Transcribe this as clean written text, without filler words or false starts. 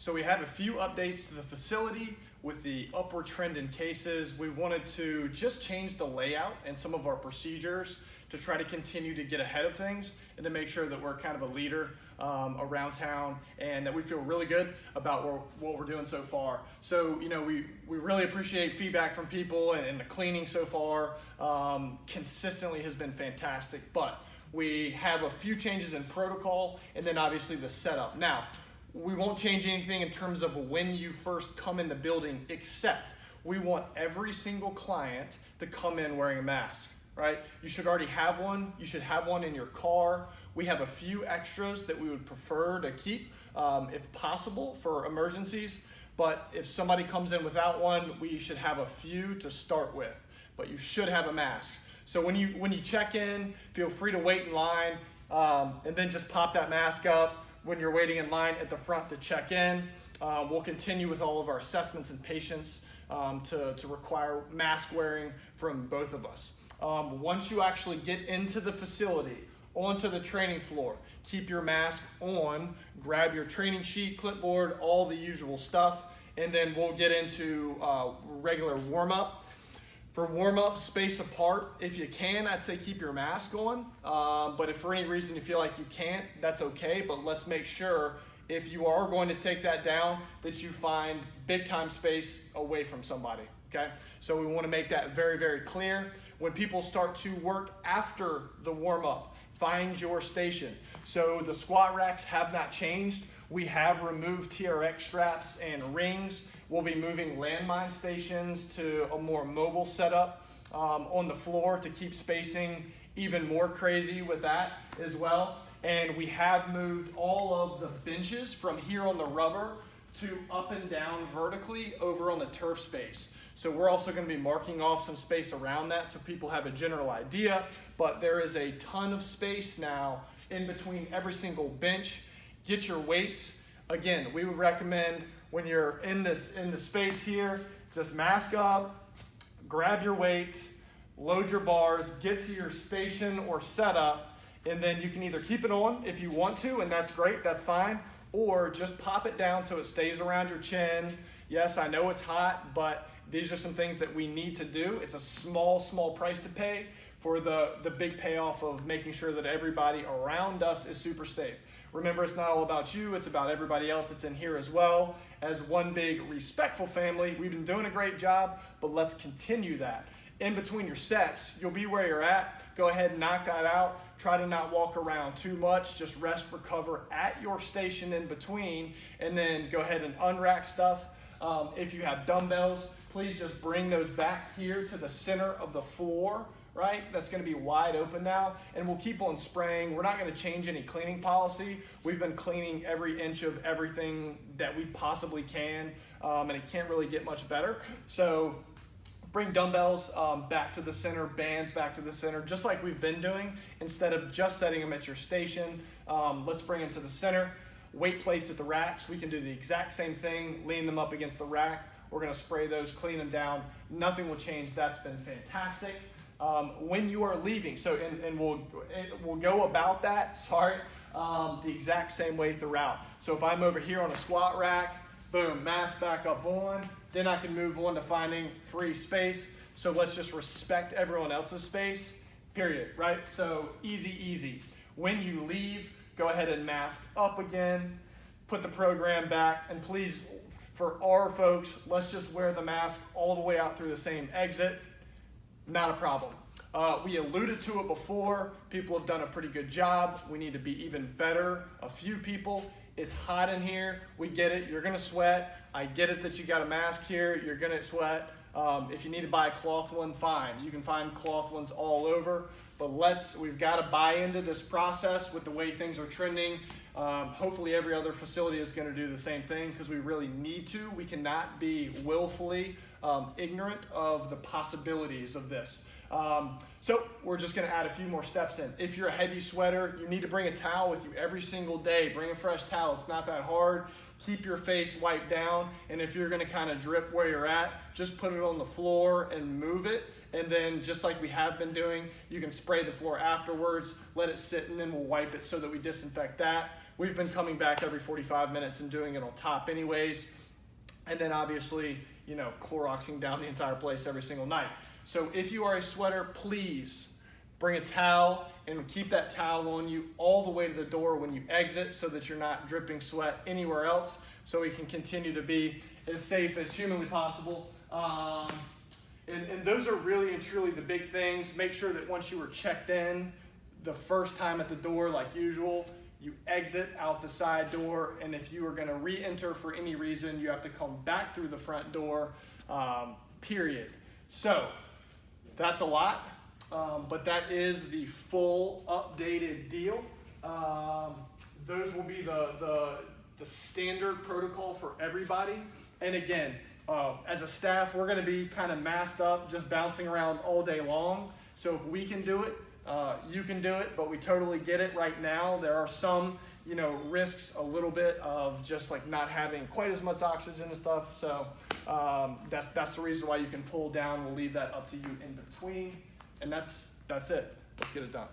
So we have a few updates to the facility with the upward trend in cases. We wanted to just change the layout and some of our procedures to try to continue to get ahead of things and to make sure that we're kind of a leader around town and that we feel really good about what we're doing so far. So, we really appreciate feedback from people, and the cleaning so far consistently has been fantastic. But we have a few changes in protocol and then obviously the setup. Now, we won't change anything in terms of when you first come in the building, except we want every single client to come in wearing a mask. Right? You should already have one. You should have one in your car. We have a few extras that we would prefer to keep if possible for emergencies. But if somebody comes in without one, we should have a few to start with. But you should have a mask. So when you check in, feel free to wait in line and then just pop that mask up when you're waiting in line at the front to check in. We'll continue with all of our assessments and patients to require mask wearing from both of us. Once you actually get into the facility, onto the training floor, keep your mask on, grab your training sheet, clipboard, all the usual stuff, and then we'll get into regular warm-up. For warm-up, space apart. If you can, I'd say keep your mask on, but if for any reason you feel like you can't, that's okay, but let's make sure if you are going to take that down that you find big time space away from somebody, okay? So we want to make that very, very clear. When people start to work after the warm-up, find your station. So the squat racks have not changed. We have removed TRX straps and rings. We'll be moving landmine stations to a more mobile setup on the floor to keep spacing even more crazy with that as well. And we have moved all of the benches from here on the rubber to up and down vertically over on the turf space. So we're also going to be marking off some space around that so people have a general idea, but there is a ton of space now in between every single bench. Get your weights. Again, we would recommend when you're in the space here, just mask up, grab your weights, load your bars, get to your station or setup, and then you can either keep it on if you want to, and that's great, that's fine, or just pop it down so it stays around your chin. Yes, I know it's hot, but these are some things that we need to do. It's a small price to pay for the big payoff of making sure that everybody around us is super safe. Remember, it's not all about you, it's about everybody else that's in here as well. As one big respectful family, we've been doing a great job, but let's continue that. In between your sets, you'll be where you're at. Go ahead and knock that out. Try to not walk around too much. Just rest, recover at your station in between, and then go ahead and unrack stuff. If you have dumbbells, please just bring those back here to the center of the floor, right? That's going to be wide open now, and we'll keep on spraying. We're not going to change any cleaning policy. We've been cleaning every inch of everything that we possibly can, and it can't really get much better. So bring dumbbells back to the center, bands back to the center, just like we've been doing. Instead of just setting them at your station, let's bring them to the center. Weight plates at the racks, we can do the exact same thing, lean them up against the rack. We're gonna spray those, clean them down. Nothing will change, that's been fantastic. When you are leaving, and we'll go about that, the exact same way throughout. So if I'm over here on a squat rack, boom, mask back up on, then I can move on to finding free space. So let's just respect everyone else's space, period, right? So easy. When you leave, go ahead and mask up again, put the program back, and please, for our folks, let's just wear the mask all the way out through the same exit. Not a problem. We alluded to it before. People have done a pretty good job. We need to be even better. A few people. It's hot in here. We get it. You're going to sweat. I get it that you got a mask here. You're going to sweat. If you need to buy a cloth one, fine. You can find cloth ones all over. But we've got to buy into this process with the way things are trending. Hopefully every other facility is going to do the same thing because we really need to. We cannot be willfully ignorant of the possibilities of this. So we're just going to add a few more steps in. If you're a heavy sweater, you need to bring a towel with you every single day. Bring a fresh towel. It's not that hard. Keep your face wiped down. And if you're going to kind of drip where you're at, just put it on the floor and move it. And then just like we have been doing, you can spray the floor afterwards, let it sit, and then we'll wipe it so that we disinfect that. we've been coming back every 45 minutes and doing it on top anyways. And then obviously, you know, Cloroxing down the entire place every single night. So if you are a sweater, please bring a towel and keep that towel on you all the way to the door when you exit so that you're not dripping sweat anywhere else, so we can continue to be as safe as humanly possible. And those are really and truly the big things. Make sure that once you were checked in the first time at the door, like usual, you exit out the side door, and if you are going to re-enter for any reason, you have to come back through the front door, period. So that's a lot, but that is the full updated deal. Those will be the standard protocol for everybody. And again, as a staff, we're going to be kind of masked up, just bouncing around all day long. So if we can do it, you can do it, but we totally get it right now. There are some, you know, risks a little bit of just like not having quite as much oxygen and stuff. So that's the reason why you can pull down. We'll leave that up to you in between. And that's it. Let's get it done.